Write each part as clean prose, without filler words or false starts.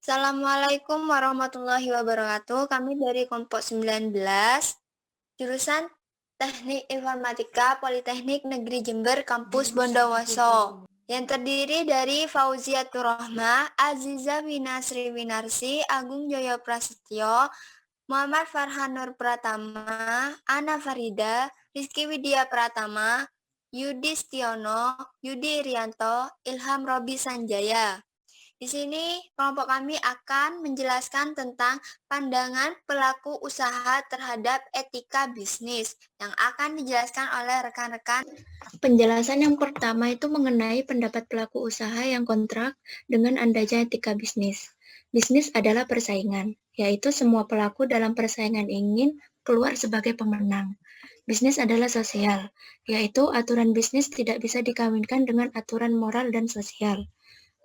Assalamualaikum warahmatullahi wabarakatuh. Kami dari kelompok 19, jurusan Teknik Informatika Politeknik Negeri Jember, Kampus Bondowoso. Yang terdiri dari Fauziatur Rohma, Aziza Winasri Winarsi, Agung Joyo Prasetyo, Muhammad Farhan Nur Pratama, Ana Farida, Rizky Widya Pratama, Yudi Stiono, Yudi Irianto, Ilham Robi Sanjaya. Di sini kelompok kami akan menjelaskan tentang pandangan pelaku usaha terhadap etika bisnis yang akan dijelaskan oleh rekan-rekan. Penjelasan yang pertama itu mengenai pendapat pelaku usaha yang kontrak dengan andainya etika bisnis. Bisnis adalah persaingan, yaitu semua pelaku dalam persaingan ingin keluar sebagai pemenang. Bisnis adalah sosial, yaitu aturan bisnis tidak bisa dikawinkan dengan aturan moral dan sosial.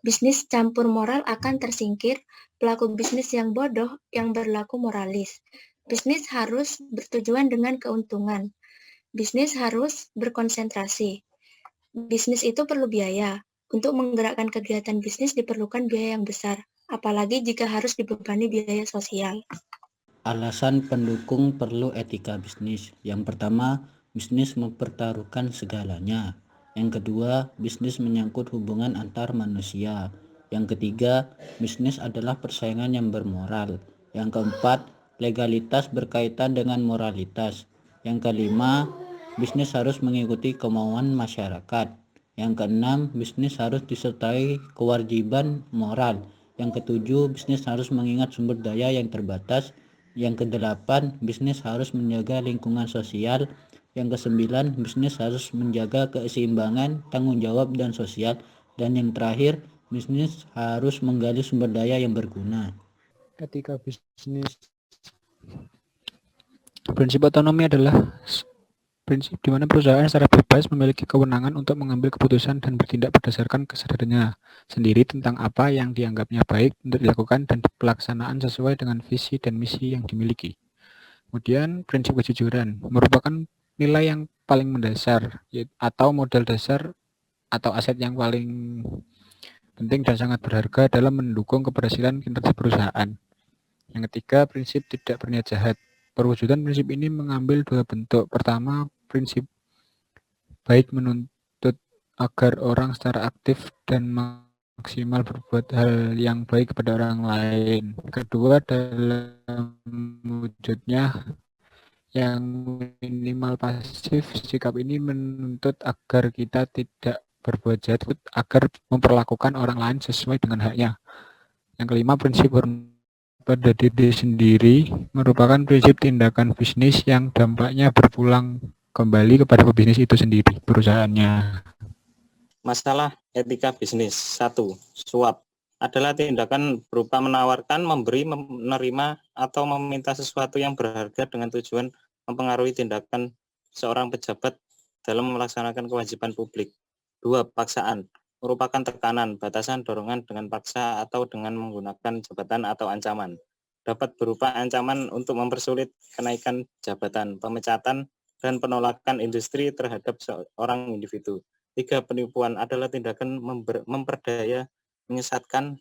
Bisnis campur moral akan tersingkir, pelaku bisnis yang bodoh yang berlaku moralis. Bisnis harus bertujuan dengan keuntungan. Bisnis harus berkonsentrasi. Bisnis itu perlu biaya. Untuk menggerakkan kegiatan bisnis diperlukan biaya yang besar, apalagi jika harus dibebani biaya sosial. Alasan pendukung perlu etika bisnis. Yang pertama, bisnis mempertaruhkan segalanya. Yang kedua, bisnis menyangkut hubungan antar manusia. Yang ketiga, bisnis adalah persaingan yang bermoral. Yang keempat, legalitas berkaitan dengan moralitas. Yang kelima, bisnis harus mengikuti kemauan masyarakat. Yang keenam, bisnis harus disertai kewajiban moral. Yang ketujuh, bisnis harus mengingat sumber daya yang terbatas. Yang kedelapan, bisnis harus menjaga lingkungan sosial. Yang kesembilan, bisnis harus menjaga keseimbangan, tanggung jawab, dan sosial. Dan yang terakhir, bisnis harus menggali sumber daya yang berguna. Etika bisnis. Prinsip otonomi adalah prinsip di mana perusahaan secara bebas memiliki kewenangan untuk mengambil keputusan dan bertindak berdasarkan kesadarannya sendiri tentang apa yang dianggapnya baik untuk dilakukan dan pelaksanaan sesuai dengan visi dan misi yang dimiliki. Kemudian prinsip kejujuran merupakan nilai yang paling mendasar atau modal dasar atau aset yang paling penting dan sangat berharga dalam mendukung keberhasilan kinerja perusahaan. Yang ketiga, prinsip tidak berniat jahat. Perwujudan prinsip ini mengambil dua bentuk. Pertama, prinsip baik menuntut agar orang secara aktif dan maksimal berbuat hal yang baik kepada orang lain. Kedua, dalam wujudnya yang minimal pasif, sikap ini menuntut agar kita tidak berbuat jahat, agar memperlakukan orang lain sesuai dengan haknya. Yang kelima, prinsip hormat pada diri sendiri merupakan prinsip tindakan bisnis yang dampaknya berpulang kembali kepada pebisnis itu sendiri, perusahaannya. Masalah etika bisnis. 1. Suap adalah tindakan berupa menawarkan, memberi, menerima, atau meminta sesuatu yang berharga dengan tujuan mempengaruhi tindakan seorang pejabat dalam melaksanakan kewajiban publik. 2. Paksaan merupakan tekanan, batasan, dorongan dengan paksa atau dengan menggunakan jabatan atau ancaman. Dapat berupa ancaman untuk mempersulit kenaikan jabatan, pemecatan, dan penolakan industri terhadap seorang individu. 3. Penipuan adalah tindakan memperdaya, menyesatkan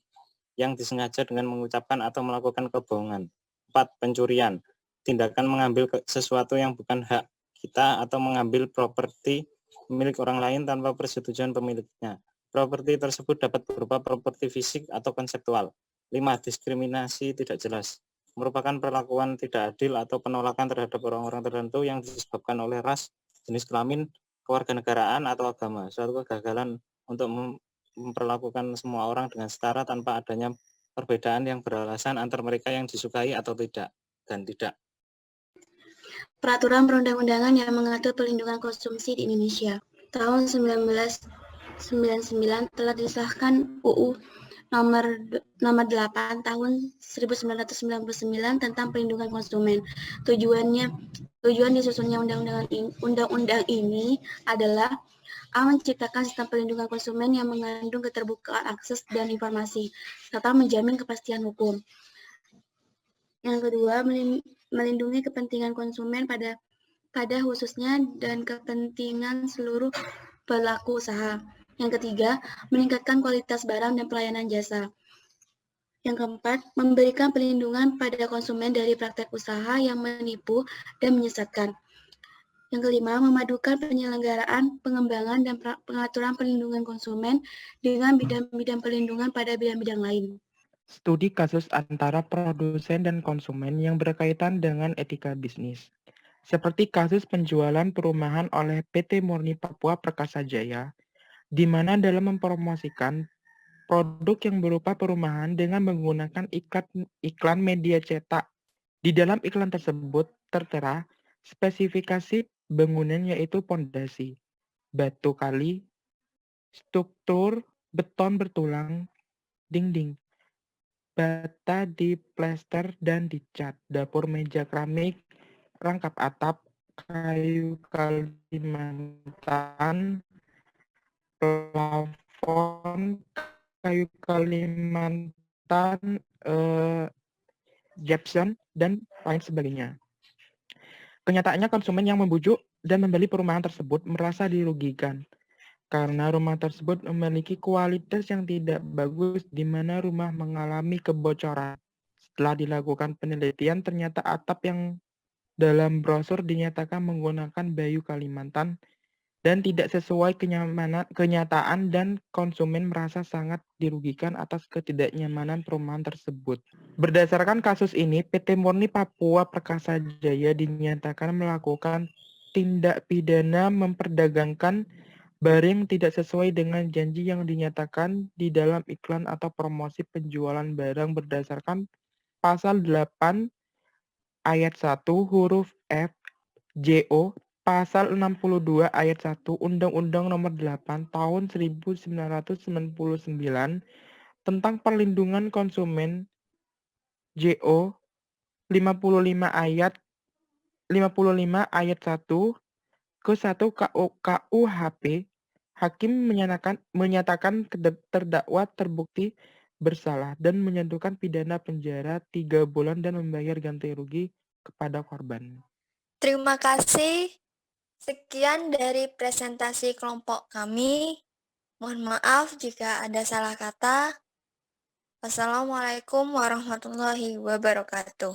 yang disengaja dengan mengucapkan atau melakukan kebohongan. 4. Pencurian, tindakan mengambil sesuatu yang bukan hak kita atau mengambil properti milik orang lain tanpa persetujuan pemiliknya. Properti tersebut dapat berupa properti fisik atau konseptual. 5. Diskriminasi tidak jelas, merupakan perlakuan tidak adil atau penolakan terhadap orang-orang tertentu yang disebabkan oleh ras, jenis kelamin, kewarganegaraan atau agama. Suatu kegagalan untuk memperlakukan semua orang dengan setara tanpa adanya perbedaan yang beralasan antar mereka yang disukai atau tidak dan tidak. Peraturan perundang-undangan yang mengatur perlindungan konsumsi di Indonesia. Tahun 1999 telah disahkan UU nomor 8 tahun 1999 tentang perlindungan konsumen. Tujuan disusunnya undang-undang ini adalah menciptakan sistem perlindungan konsumen yang mengandung keterbukaan akses dan informasi, serta menjamin kepastian hukum. Yang kedua, melindungi kepentingan konsumen pada khususnya dan kepentingan seluruh pelaku usaha. Yang ketiga, meningkatkan kualitas barang dan pelayanan jasa. Yang keempat, memberikan perlindungan pada konsumen dari praktek usaha yang menipu dan menyesatkan. Yang kelima, memadukan penyelenggaraan, pengembangan, dan pengaturan perlindungan konsumen dengan bidang-bidang perlindungan pada bidang-bidang lain. Studi kasus antara produsen dan konsumen yang berkaitan dengan etika bisnis. Seperti kasus penjualan perumahan oleh PT Murni Papua Perkasa Jaya, di mana dalam mempromosikan produk yang berupa perumahan dengan menggunakan iklan media cetak. Di dalam iklan tersebut tertera spesifikasi bangunan yaitu pondasi, batu kali, struktur beton bertulang, dinding, bata diplester dan dicat, dapur meja keramik, rangkap atap, kayu Kalimantan, plafon, kayu Kalimantan, gypsum, dan lain sebagainya. Kenyataannya konsumen yang membujuk dan membeli perumahan tersebut merasa dirugikan karena rumah tersebut memiliki kualitas yang tidak bagus di mana rumah mengalami kebocoran. Setelah dilakukan penelitian, ternyata atap yang dalam brosur dinyatakan menggunakan bayu Kalimantan dan tidak sesuai kenyataan dan konsumen merasa sangat dirugikan atas ketidaknyamanan perumahan tersebut. Berdasarkan kasus ini, PT Murni Papua Perkasa Jaya dinyatakan melakukan tindak pidana memperdagangkan barang tidak sesuai dengan janji yang dinyatakan di dalam iklan atau promosi penjualan barang berdasarkan pasal 8 ayat 1 huruf F JO Pasal 62 ayat 1 Undang-Undang Nomor 8 Tahun 1999 tentang Perlindungan Konsumen JO 55 ayat 1 ke 1 KUHP, hakim menyatakan terdakwa terbukti bersalah dan menjatuhkan pidana penjara 3 bulan dan membayar ganti rugi kepada korban. Terima kasih. Sekian dari presentasi kelompok kami. Mohon maaf jika ada salah kata. Wassalamualaikum warahmatullahi wabarakatuh.